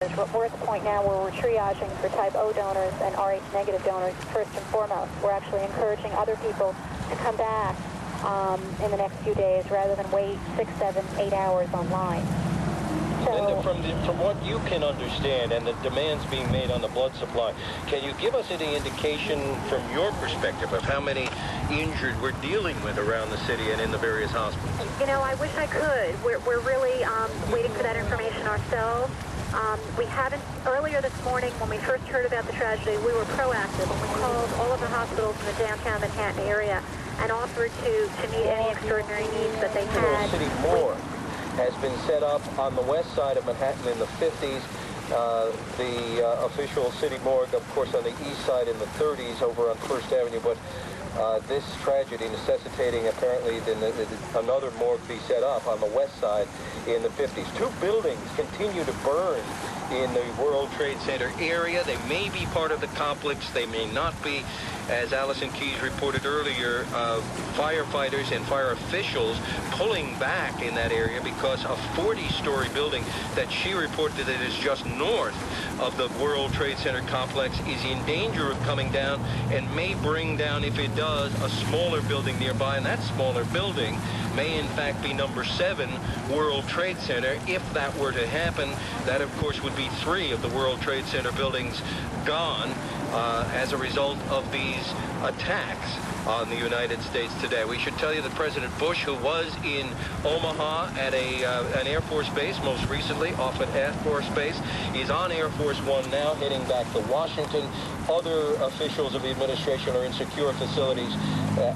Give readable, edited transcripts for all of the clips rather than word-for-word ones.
We're at the point now where we're triaging for type O donors and Rh negative donors first and foremost. We're actually encouraging other people to come back in the next few days rather than wait 6, 7, 8 hours online. So, Linda, from what you can understand and the demands being made on the blood supply, can you give us any indication from your perspective of how many injured we're dealing with around the city and in the various hospitals? you know, I wish I could. We're really waiting for that information ourselves. We haven't, earlier this morning when we first heard about the tragedy, we were proactive and we called all of the hospitals in the downtown Manhattan area and offered to meet any extraordinary needs that they had. City morgue has been set up on the west side of Manhattan in the 50s. The official city morgue, of course, on the east side in the 30s over on First Avenue, but this tragedy necessitating apparently another morgue be set up on the west side in the 50s. Two buildings continue to burn in the World Trade Center area. They may be part of the complex, they may not be. As Allison Keyes reported earlier, firefighters and fire officials pulling back in that area because a 40-story building that she reported that is just north of the World Trade Center complex is in danger of coming down and may bring down, if it does, a smaller building nearby. And that smaller building may in fact be number 7 World Trade Center. If that were to happen, that of course would be 3 of the World Trade Center buildings gone as a result of these attacks on the United States today. We should tell you that President Bush, who was in Omaha at an Air Force base most recently, off an Air Force base, is on Air Force One now, heading back to Washington. Other officials of the administration are in secure facilities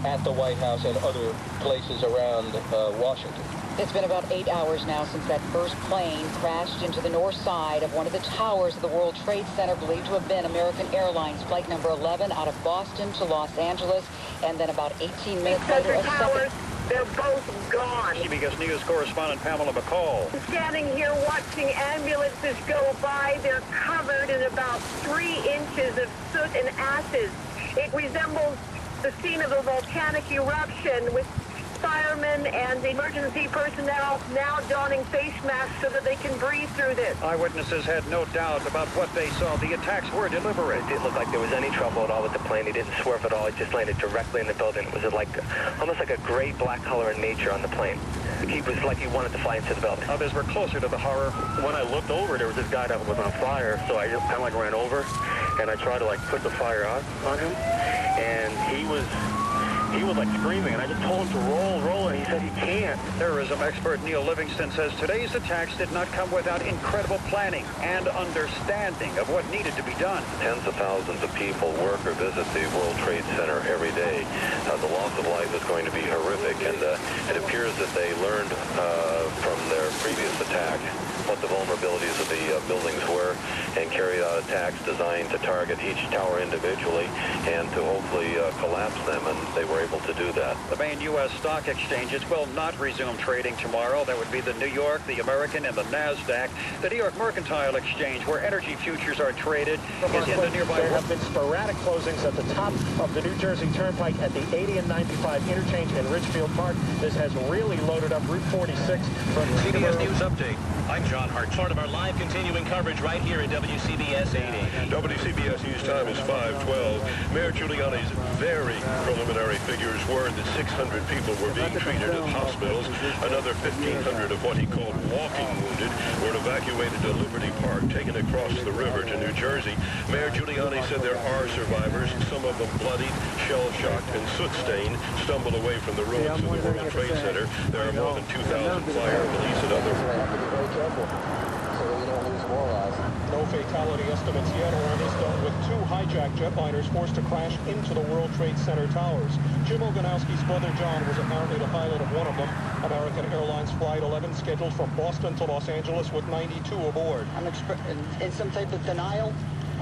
at the White House and other places around Washington. It's been about 8 hours now since that first plane crashed into the north side of one of the towers of the World Trade Center, believed to have been American Airlines Flight number 11 out of Boston to Los Angeles. And then about 18 minutes later, a second... They're both gone. CBS News correspondent Pamela McCall. Standing here watching ambulances go by, they're covered in about 3 inches of soot and ashes. It resembles the scene of a volcanic eruption, with firemen and emergency personnel now donning face masks so that they can breathe through this. Eyewitnesses had no doubt about what they saw. The attacks were deliberate. It didn't look like there was any trouble at all with the plane. He didn't swerve at all. It just landed directly in the building. It was like almost like a gray-black color in nature on the plane. He was like he wanted to fly into the building. Others were closer to the horror. When I looked over, there was this guy that was on fire, so I just kind of like ran over, and I tried to like put the fire out on him, and he was like screaming, and I just told him to roll, and he said he can't. Terrorism expert Neil Livingston says today's attacks did not come without incredible planning and understanding of what needed to be done. Tens of thousands of people work or visit the World Trade Center every day. The loss of life is going to be horrific, and it appears that they learned from their previous attack what the vulnerabilities of the buildings were and carried out attacks designed to target each tower individually and to hopefully collapse them, and they were able to do that. The main U.S. stock exchanges will not resume trading tomorrow. That would be the New York, the American, and the NASDAQ. The New York Mercantile Exchange, where energy futures are traded, is in the nearby... There have been sporadic closings at the top of the New Jersey Turnpike at the 80 and 95 interchange in Ridgefield Park. This has really loaded up Route 46 from CBS News Update. I'm John Hart. Part of our live continuing coverage right here at WCBS 80. WCBS News Time is 5:12. Mayor Giuliani's very preliminary figures were that 600 people were being treated at hospitals. Another 1,500 of what he called walking wounded were evacuated to Liberty Park, taken across the river to New Jersey. Mayor Giuliani said there are survivors, some of them bloodied, shell-shocked, and soot-stained, stumbled away from the ruins of the World Trade Center. There are more than 2,000 fire, police, and other... Careful, so that we don't lose morals. No fatality estimates yet. Iran is done with 2 hijacked jetliners forced to crash into the World Trade Center towers. Jim Oganowski's brother John was apparently the pilot of one of them. American Airlines Flight 11 scheduled from Boston to Los Angeles with 92 aboard. I'm in some type of denial.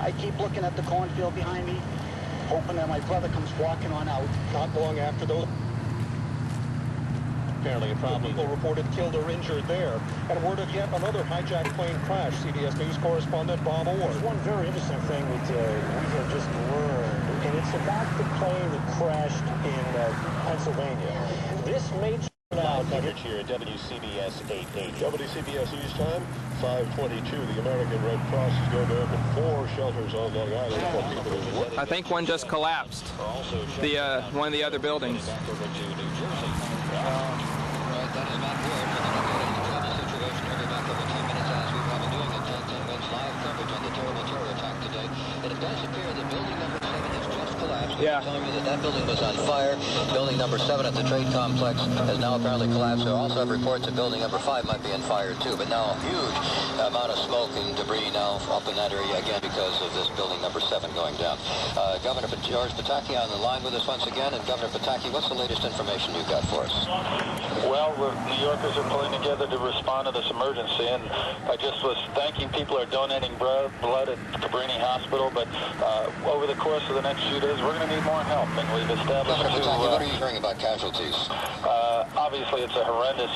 I keep looking at the cornfield behind me, hoping that my brother comes walking on out. Not long after those... Apparently, people reported killed or injured there. And word of yet another hijacked plane crash. CBS News correspondent Bob Orr. There's one very interesting thing we have just learned, and it's about the plane that crashed in Pennsylvania. This may Live coverage here at WCBS 880. WCBS News Time, 5:22. The American Red Cross is going to open 4 shelters on Long Island for people who work. I think one just collapsed. One of the other buildings. Right, that is not good. We're going to get into the travel situation here back over 10 minutes as we have been doing at 10 Wins live coverage on the terrible terror attack today. And it does appear that building number 7 has just collapsed. Yeah. Telling me that building was on fire. Building number 7 at the trade complex has now apparently collapsed. There also have reports that building number 5 might be on fire too. But now a huge amount of smoke and debris now up in that area again because of this building number 7 going down. Governor George Pataki on the line with us once again. And Governor Pataki, what's the latest information you've got for us? Well, New Yorkers are pulling together to respond to this emergency, and I just was thanking people who are donating blood at Cabrini Hospital, but over the course of the next few days, we're going to need more help, and we've established Governor Pataki, what are you hearing about casualties? Obviously, it's a horrendous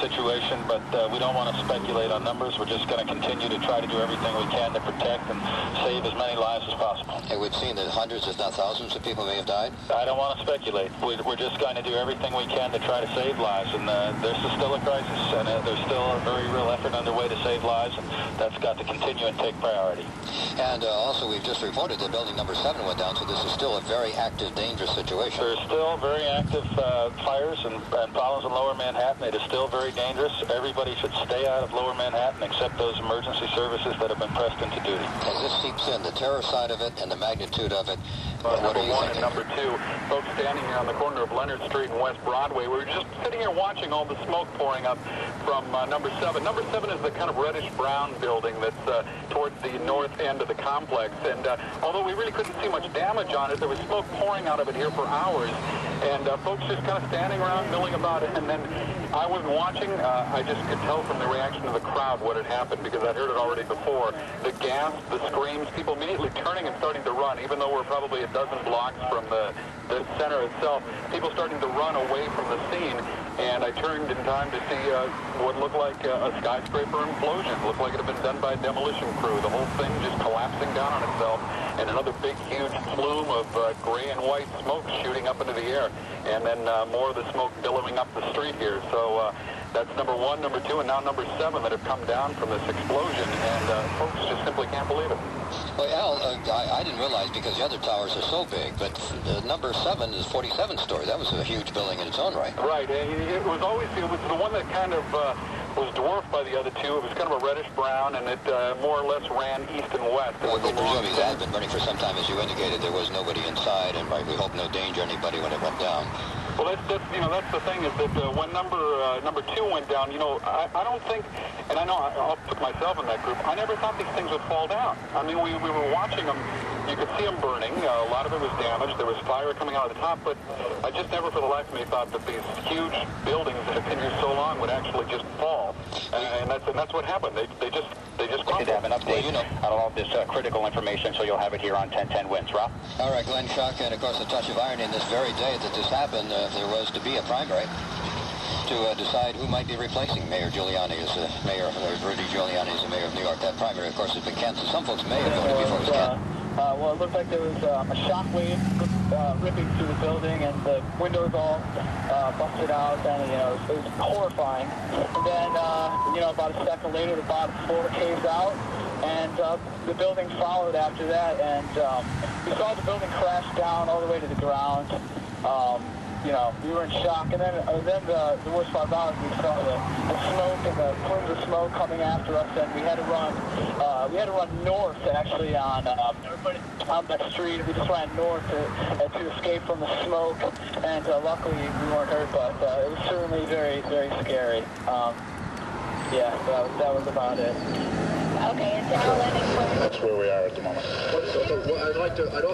situation, but we don't want to speculate on numbers. We're just going to continue to try to do everything we can to protect and save as many lives as possible. It would seem that hundreds, if not thousands, of people may have died? I don't want to speculate. We're just going to do everything we can to try to save lives, and there's still a crisis, and there's still a very real effort underway to save lives, and that's got to continue and take priority. And also, we've just reported that building number 7 went down, so this is still a very active, dangerous situation. There's still very active fires and problems in Lower Manhattan. It is still very dangerous. Everybody should stay out of Lower Manhattan except those emergency services that have been pressed into duty. As this seeps in, the terror side of it and the magnitude of it, what are you Number 1 thinking? and number 2, folks standing here on the corner of Leonard Street and West Broadway. We were just sitting here watching all the smoke pouring up from number 7. Number 7 is the kind of reddish-brown building that's towards the north end of the complex. And although we really couldn't see much damage on it, there was smoke pouring out of it here for hours. And folks just kind of standing around milling about it. And then I wasn't watching. I just could tell from the reaction of the crowd what had happened because I'd heard it already before. The gasp, the screams, people immediately turning and starting to run, even though we're probably a dozen blocks from the center itself. People starting to run away from the scene. And I turned in time to see what looked like a skyscraper implosion. It looked like it had been done by a demolition crew. The whole thing just collapsing down on itself. And another big, huge plume of gray and white smoke shooting up into the air. And then more of the smoke billowing up the street here. So that's number 1, number 2, and now number 7 that have come down from this explosion. And folks just simply can't believe it. Well, Al, I didn't realize because the other towers are so big, but number 7 is 47 stories. That was a huge building in its own right. Right. It was the one that kind of was dwarfed by the other 2. It was kind of a reddish-brown, and it more or less ran east and west. Well, presumably that had been running for some time. As you indicated, there was nobody inside, and we hope no danger to anybody when it went down. Well, that's the thing is that when number 2 went down, I don't think, and I know I'll put myself in that group, I never thought these things would fall down. I mean, we were watching them. You could see them burning. A lot of it was damaged. There was fire coming out of the top, but I just never for the life of me thought that these huge buildings that have been here so long would actually just fall. And that's what happened. They just crumbled. We did have an update on all of this critical information, so you'll have it here on 10 Wins. Rob? All right, Glenn Schuck, and of course a touch of irony in this very day that this happened, there was to be a primary to decide who might be replacing Mayor Giuliani as Rudy Giuliani as the mayor of New York. That primary, of course, has been canceled. Some folks may have voted before it was canceled. Well, it looked like there was a shock wave ripping through the building, and the windows all busted out, and it was horrifying. And then, about a second later, the bottom floor caved out, and the building followed after that, and we saw the building crash down all the way to the ground. We were in shock, and then the worst part about it, we saw the smoke and the plumes of smoke coming after us, and we had to run north actually on that street. We just ran north to escape from the smoke, and luckily we weren't hurt, but it was certainly very, very scary. That was about it. Okay, and Dow landing. That's where we are at the moment.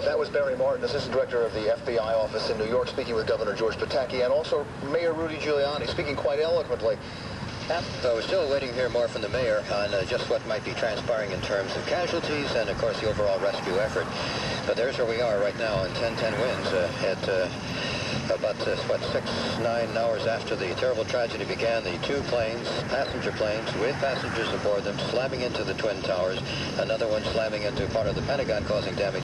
That was Barry Martin, Assistant Director of the FBI office in New York, speaking with Governor George Pataki, and also Mayor Rudy Giuliani, speaking quite eloquently. So we're still waiting to hear more from the mayor on just what might be transpiring in terms of casualties and, of course, the overall rescue effort. But there's where we are right now on 10 Wins at about 6-9 hours after the terrible tragedy began. The 2 planes, passenger planes with passengers aboard them, slamming into the Twin Towers. Another one slamming into part of the Pentagon, causing damage